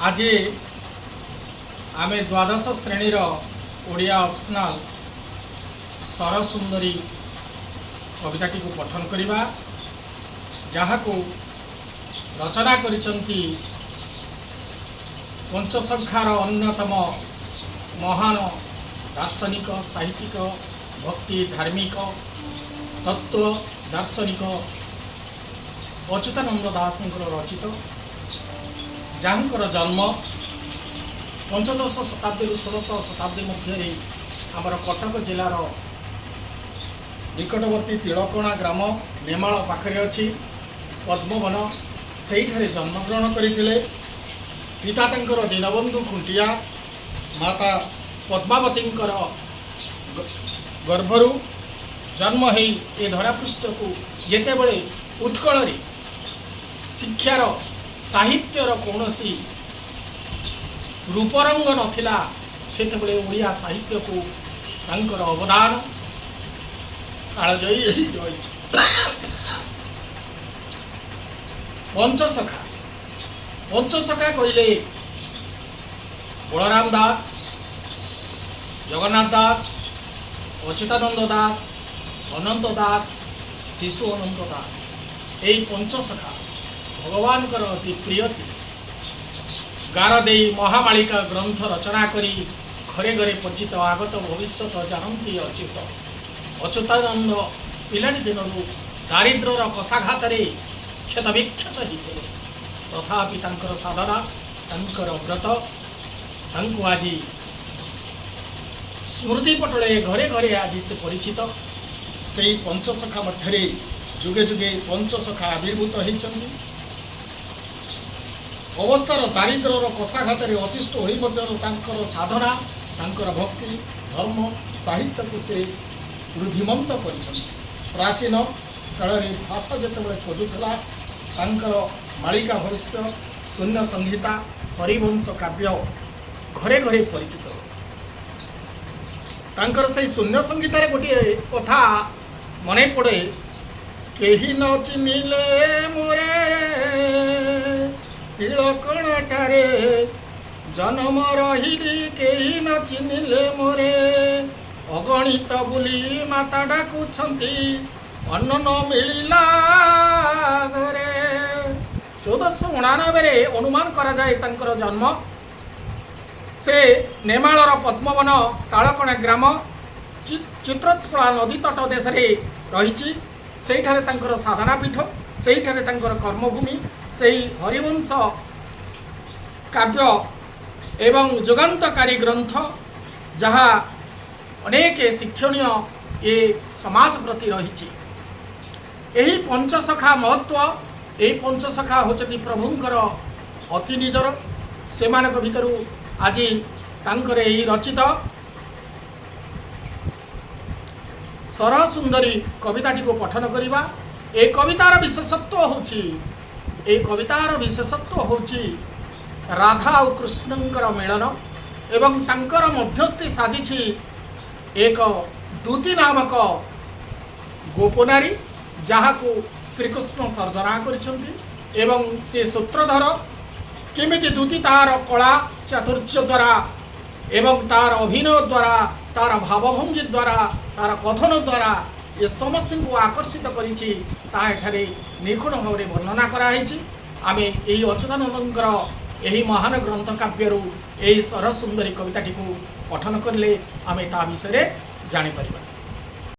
आज आमे द्वादश श्रेणीर ओडिया ऑप्शनल सरसुंदरी कविताटी को पठन करवा जहाँ को रचना करिसंती पंचसंखार अन्यतम महान दार्शनिक साहित्यिक भक्ति धार्मिक तत्व दार्शनिक अच्युतानंद दासंकर रचित जहाँकर जन्म पंचदश शताब्दी 16 शताब्दी मध्य आमर कटक जिलार निकटवर्ती तिलकोणा ग्राम नेमाल पाखरे अच्छी पद्मवन से जन्मग्रहण करते। पिता तंकर दीनबंधु खुंटिया माता पद्मावती गर्भरु जन्म हो ए धरापृष्ठ को जिते बड़े उत्कल शिक्षार साहित्यर कौन रूपरंग नथिला सेतबेले ओडिया साहित्य को तांकर अवदान कालजयी रही। पंचसखा पंचसखा कहले बलराम दास, जगन्नाथ दास, अच्युतानंद दास, अनंत दास, शिशु अनंत दास यही पंचसखा भगवान अति प्रिय थी। गारदे महामालिका ग्रंथ रचना करी घरे घरे परिचित आगत भविष्यत जानती अच्युत अच्युतानंद पिलाटी दिनरू दारिद्र्यर कषाघात क्षत विक्षत होते तथापि तांकर साधना तांकर व्रत तांको आज स्मृति पटले घरे घरे आज से परिचित। से पंचसखा मध्य जुगे जुगे पंचसखा आविर्भूत होती। अवस्थार दारिद्र्यर कषाघात अतिष्ठ हो साधना तांकर भक्ति धर्म साहित्य को से वृद्धिमंत कर। प्राचीन काल भाषा जिते खोजुला तांकर मालिका भविष्य शून्य संहिता हरिवंश काव्य घरे घरे परिचित। तांकर से शून्य संहितार गोटे कथा मने पड़े केही न चिन्हिले मोरे तिलकोणाटारे जन्म रहिली केही न चिन्हिले मोरे अगणित बुली माता डाकुछंती अन्न न मिलिला घरे। 1489 अनुमान करा जाए तांकर जन्म से नेमालर पद्मवन तालकोणा ग्राम चित्रकला नदी तट देश रही सेठारे तांकर साधना पीठ सेठारे तांकर कर्मभूमि से हरिवंश काव्य एवं जुगान्तकारी ग्रंथ जहाँ अनेक शिक्षणीय ये समाज प्रति रही। यही पंचसखा महत्व यही पंचसखा होचती प्रभुंकर अति निजर से भितर आज तांकर यही रचित सरसुंदरी कविताटी को पठन करवा। ए कवितार विशेषत्व होची राधा और कृष्णंकर मिलन एवं तांकर मध्यस्थी साजिछि एक दूती नामक गोपनारी जहाँ को श्रीकृष्ण सर्जना करिसंती एवं से सूत्रधर केमिति दूती तार कला चातुर्य द्वारा एवं तार अभिनय द्वारा तार भावभंगी द्वारा तार कथन द्वारा ये समस्त को आकर्षित करिछि ताहारे निखुण भाव वर्णना कराई। आमे एही अच्युतानंदंकर एही महान ग्रंथ काव्यरू एही सरसुंदरी कविताटी को पठन करले आमे ता विषय जानि परिबा।